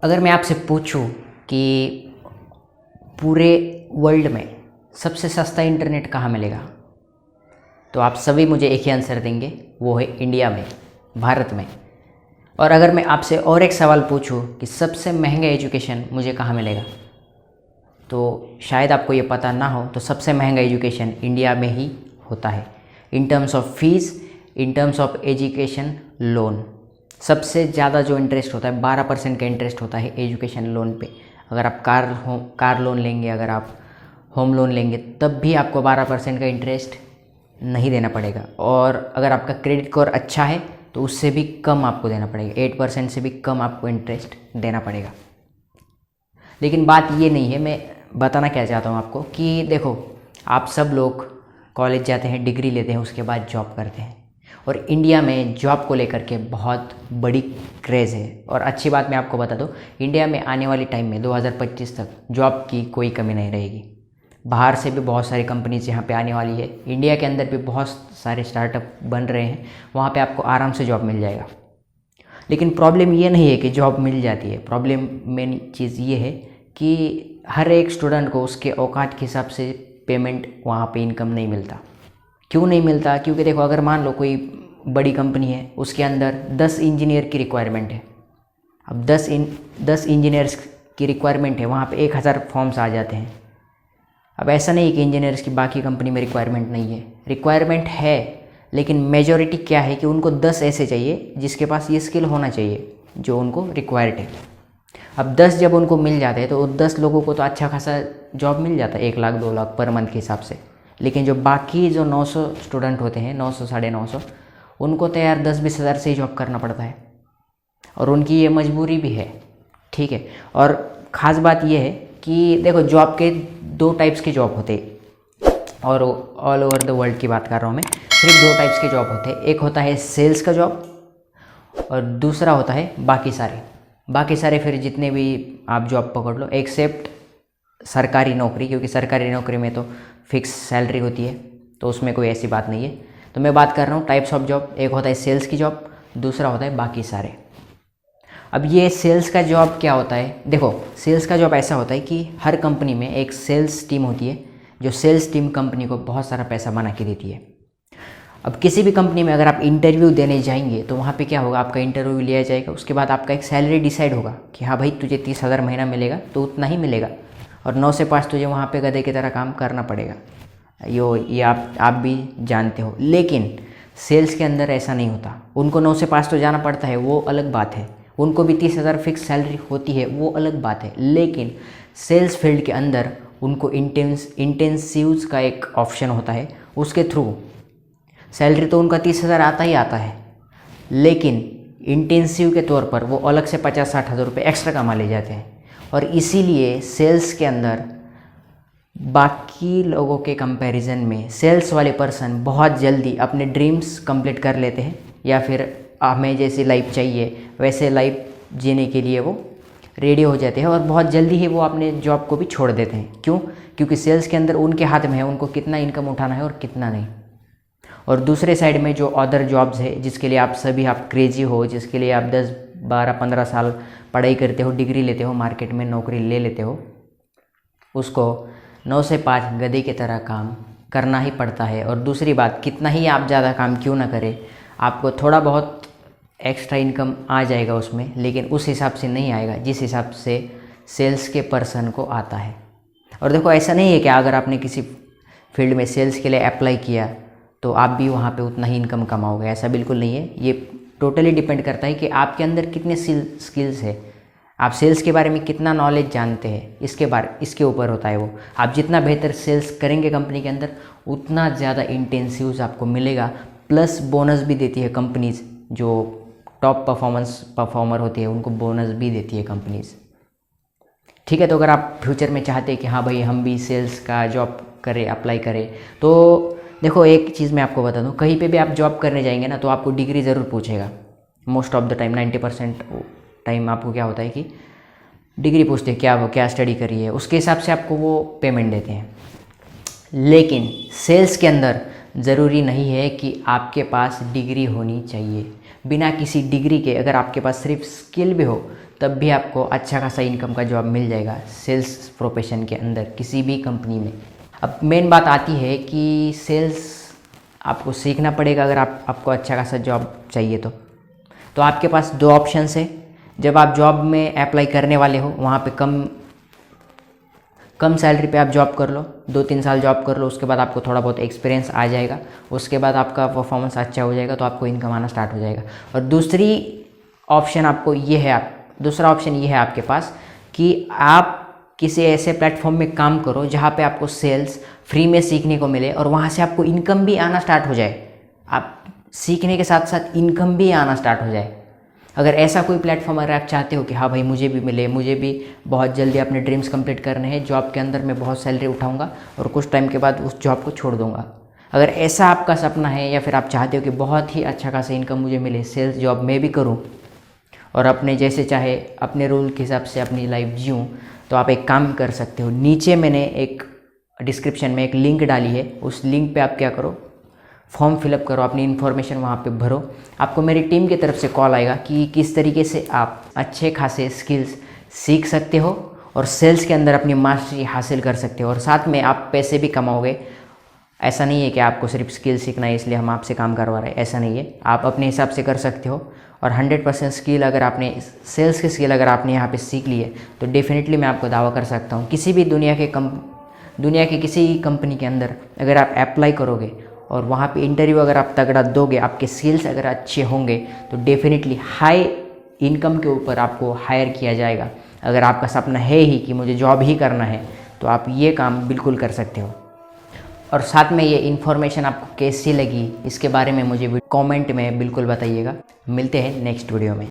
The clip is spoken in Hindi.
अगर मैं आपसे पूछूं कि पूरे वर्ल्ड में सबसे सस्ता इंटरनेट कहाँ मिलेगा, तो आप सभी मुझे एक ही आंसर देंगे, वो है इंडिया में, भारत में। और अगर मैं आपसे और एक सवाल पूछूं कि सबसे महंगा एजुकेशन मुझे कहाँ मिलेगा, तो शायद आपको ये पता ना हो, तो सबसे महंगा एजुकेशन इंडिया में ही होता है। In terms of fees, in terms of education loan, सबसे ज़्यादा जो इंटरेस्ट होता है 12% का इंटरेस्ट होता है एजुकेशन लोन पे। अगर आप कार लोन लेंगे, अगर आप होम लोन लेंगे, तब भी आपको 12% का इंटरेस्ट नहीं देना पड़ेगा। और अगर आपका क्रेडिट स्कोर अच्छा है तो उससे भी कम आपको देना पड़ेगा, 8% से भी कम आपको इंटरेस्ट देना पड़ेगा। लेकिन बात ये नहीं है, मैं बताना क्या चाहता हूँ आपको कि देखो, आप सब लोग कॉलेज जाते हैं, डिग्री लेते हैं, उसके बाद जॉब करते हैं, और इंडिया में जॉब को लेकर के बहुत बड़ी क्रेज़ है। और अच्छी बात मैं आपको बता दूँ, इंडिया में आने वाली टाइम में 2025 तक जॉब की कोई कमी नहीं रहेगी। बाहर से भी बहुत सारी कंपनीज यहाँ पे आने वाली है, इंडिया के अंदर भी बहुत सारे स्टार्टअप बन रहे हैं, वहाँ पे आपको आराम से जॉब मिल जाएगा। लेकिन प्रॉब्लम ये नहीं है कि जॉब मिल जाती है, प्रॉब्लम मेन चीज़ ये है कि हर एक स्टूडेंट को उसके औकात के हिसाब से पेमेंट, वहाँ पे इनकम नहीं मिलता। क्यों नहीं मिलता? क्योंकि देखो, अगर मान लो कोई बड़ी कंपनी है, उसके अंदर 10 इंजीनियर की रिक्वायरमेंट है। अब 10 इंजीनियर्स की रिक्वायरमेंट है, वहाँ पे 1000 फॉर्म्स आ जाते हैं। अब ऐसा नहीं कि इंजीनियर्स की बाकी कंपनी में रिक्वायरमेंट नहीं है, रिक्वायरमेंट है, लेकिन मेजॉरिटी क्या है कि उनको 10 ऐसे चाहिए जिसके पास ये स्किल होना चाहिए जो उनको रिक्वायर्ड है। अब 10 जब उनको मिल जाते हैं तो 10 लोगों को तो अच्छा खासा जॉब मिल जाता है, 1 लाख 2 लाख पर मंथ के हिसाब से। लेकिन जो बाकी जो 900 स्टूडेंट होते हैं, 900 950, उनको तो यार 10-20 हज़ार से ही जॉब करना पड़ता है, और उनकी ये मजबूरी भी है, ठीक है। और ख़ास बात ये है कि देखो, जॉब के 2 टाइप्स के जॉब होते हैं, और ऑल ओवर द वर्ल्ड की बात कर रहा हूँ मैं, सिर्फ 2 टाइप्स के जॉब होते हैं। एक होता है सेल्स का जॉब, और दूसरा होता है बाकी सारे फिर जितने भी आप जॉब पकड़ लो, एक्सेप्ट सरकारी नौकरी, क्योंकि सरकारी नौकरी में तो फिक्स सैलरी होती है, तो उसमें कोई ऐसी बात नहीं है। तो मैं बात कर रहा हूँ टाइप्स ऑफ जॉब, एक होता है सेल्स की जॉब, दूसरा होता है बाकी सारे। अब ये सेल्स का जॉब क्या होता है? देखो, सेल्स का जॉब ऐसा होता है कि हर कंपनी में एक सेल्स टीम होती है, जो सेल्स टीम कंपनी को बहुत सारा पैसा बना के देती है। अब किसी भी कंपनी में अगर आप इंटरव्यू देने जाएंगे तो वहाँ पे क्या होगा, आपका इंटरव्यू लिया जाएगा, उसके बाद आपका एक सैलरी डिसाइड होगा कि हाँ भाई, तुझे 30,000 महीना मिलेगा, तो उतना ही मिलेगा, और 9 से 5 तुझे वहाँ पे गधे की तरह काम करना पड़ेगा। ये आप भी जानते हो। लेकिन सेल्स के अंदर ऐसा नहीं होता, उनको 9 से 5 तो जाना पड़ता है, वो अलग बात है, उनको भी 30,000 फिक्स सैलरी होती है, वो अलग बात है। लेकिन सेल्स फील्ड के अंदर उनको इंटेंसिव्स का एक ऑप्शन होता है, उसके थ्रू सैलरी तो उनका 30,000 आता ही आता है, लेकिन इंटेंसिव के तौर पर वो अलग से 50-60 हज़ार रुपये एक्स्ट्रा कमा ले जाते हैं। और इसीलिए सेल्स के अंदर बाकी लोगों के कंपैरिजन में सेल्स वाले पर्सन बहुत जल्दी अपने ड्रीम्स कंप्लीट कर लेते हैं, या फिर हमें जैसी लाइफ चाहिए वैसे लाइफ जीने के लिए वो रेडी हो जाते हैं, और बहुत जल्दी ही वो अपने जॉब को भी छोड़ देते हैं। क्यों? क्योंकि सेल्स के अंदर उनके हाथ में है, उनको कितना इनकम उठाना है और कितना नहीं। और दूसरे साइड में जो अदर जॉब्स है, जिसके लिए आप क्रेजी हो, जिसके लिए आप 10, 12, 15 साल पढ़ाई करते हो, डिग्री लेते हो, मार्केट में नौकरी ले लेते हो, उसको 9 से 5 गधे की तरह काम करना ही पड़ता है। और दूसरी बात, कितना ही आप ज़्यादा काम क्यों ना करें, आपको थोड़ा बहुत एक्स्ट्रा इनकम आ जाएगा उसमें, लेकिन उस हिसाब से नहीं आएगा जिस हिसाब से सेल्स के पर्सन को आता है। और देखो, ऐसा नहीं है कि अगर आपने किसी फील्ड में सेल्स के लिए अप्लाई किया तो आप भी वहाँ पे उतना ही इनकम कमाओगे, ऐसा बिल्कुल नहीं है। ये टोटली डिपेंड करता है कि आपके अंदर कितने स्किल्स है, आप सेल्स के बारे में कितना नॉलेज जानते हैं, इसके ऊपर होता है वो। आप जितना बेहतर सेल्स करेंगे कंपनी के अंदर, उतना ज़्यादा इंटेंसिव्स आपको मिलेगा, प्लस बोनस भी देती है कंपनीज, जो टॉप परफॉर्मर होती है उनको बोनस भी देती है कंपनीज, ठीक है। तो अगर आप फ्यूचर में चाहते हैं कि हाँ भाई, हम भी सेल्स का जॉब करें, अप्लाई करें, तो देखो, एक चीज़ मैं आपको बता दूं, कहीं पे भी आप जॉब करने जाएंगे ना, तो आपको डिग्री ज़रूर पूछेगा। Most of the time 90% time आपको क्या होता है कि डिग्री पूछते हैं, क्या स्टडी करी है, उसके हिसाब से आपको वो पेमेंट देते हैं। लेकिन सेल्स के अंदर ज़रूरी नहीं है कि आपके पास डिग्री होनी चाहिए। बिना किसी डिग्री के अगर आपके पास सिर्फ स्किल भी हो तब भी आपको अच्छा खासा इनकम का जॉब मिल जाएगा सेल्स प्रोफेशन के अंदर किसी भी कंपनी में। अब मेन बात आती है कि सेल्स आपको सीखना पड़ेगा अगर आपको अच्छा खासा जॉब चाहिए तो आपके पास दो ऑप्शंस है। जब आप जॉब में अप्लाई करने वाले हो वहाँ पे कम सैलरी पे आप जॉब कर लो, 2-3 साल जॉब कर लो, उसके बाद आपको थोड़ा बहुत एक्सपीरियंस आ जाएगा, उसके बाद आपका परफॉर्मेंस अच्छा हो जाएगा तो आपको इनकम आना स्टार्ट हो जाएगा। और दूसरा ऑप्शन ये है आपके पास कि आप किसी ऐसे प्लेटफॉर्म में काम करो जहाँ पे आपको सेल्स फ्री में सीखने को मिले और वहाँ से आपको इनकम भी आना स्टार्ट हो जाए। आप सीखने के साथ साथ इनकम भी आना स्टार्ट हो जाए। अगर ऐसा कोई प्लेटफॉर्म अगर आप चाहते हो कि हाँ भाई मुझे भी मिले, मुझे भी बहुत जल्दी अपने ड्रीम्स कंप्लीट करने हैं, जॉब के अंदर मैं बहुत सैलरी उठाऊंगा और कुछ टाइम के बाद उस जॉब को छोड़ दूंगा, अगर ऐसा आपका सपना है या फिर आप चाहते हो कि बहुत ही अच्छा खासा इनकम मुझे मिले, सेल्स जॉब मैं भी करूँ और अपने जैसे चाहे अपने रूल के हिसाब से अपनी लाइफ जीऊँ, तो आप एक काम कर सकते हो। नीचे मैंने एक डिस्क्रिप्शन में एक लिंक डाली है, उस लिंक पे आप क्या करो, फॉर्म फिलअप करो, अपनी इन्फॉर्मेशन वहाँ पे भरो। आपको मेरी टीम की तरफ से कॉल आएगा कि किस तरीके से आप अच्छे खासे स्किल्स सीख सकते हो और सेल्स के अंदर अपनी मास्टरी हासिल कर सकते हो और साथ में आप पैसे भी कमाओगे। ऐसा नहीं है कि आपको सिर्फ स्किल सीखना है इसलिए हम आपसे काम करवा रहे हैं, ऐसा नहीं है, आप अपने हिसाब से कर सकते हो। और 100% स्किल अगर आपने सेल्स की स्किल अगर आपने यहाँ पे सीख ली है तो डेफिनेटली मैं आपको दावा कर सकता हूँ किसी भी दुनिया के किसी कंपनी के अंदर अगर आप अप्लाई करोगे और वहाँ पे इंटरव्यू अगर आप तगड़ा दोगे, आपके स्किल्स अगर अच्छे होंगे तो डेफिनेटली हाई इनकम के ऊपर आपको हायर किया जाएगा। अगर आपका सपना है ही कि मुझे जॉब ही करना है तो आप ये काम बिल्कुल कर सकते हो। और साथ में ये इन्फॉर्मेशन आपको कैसी लगी इसके बारे में मुझे कमेंट में बिल्कुल बताइएगा। मिलते हैं नेक्स्ट वीडियो में।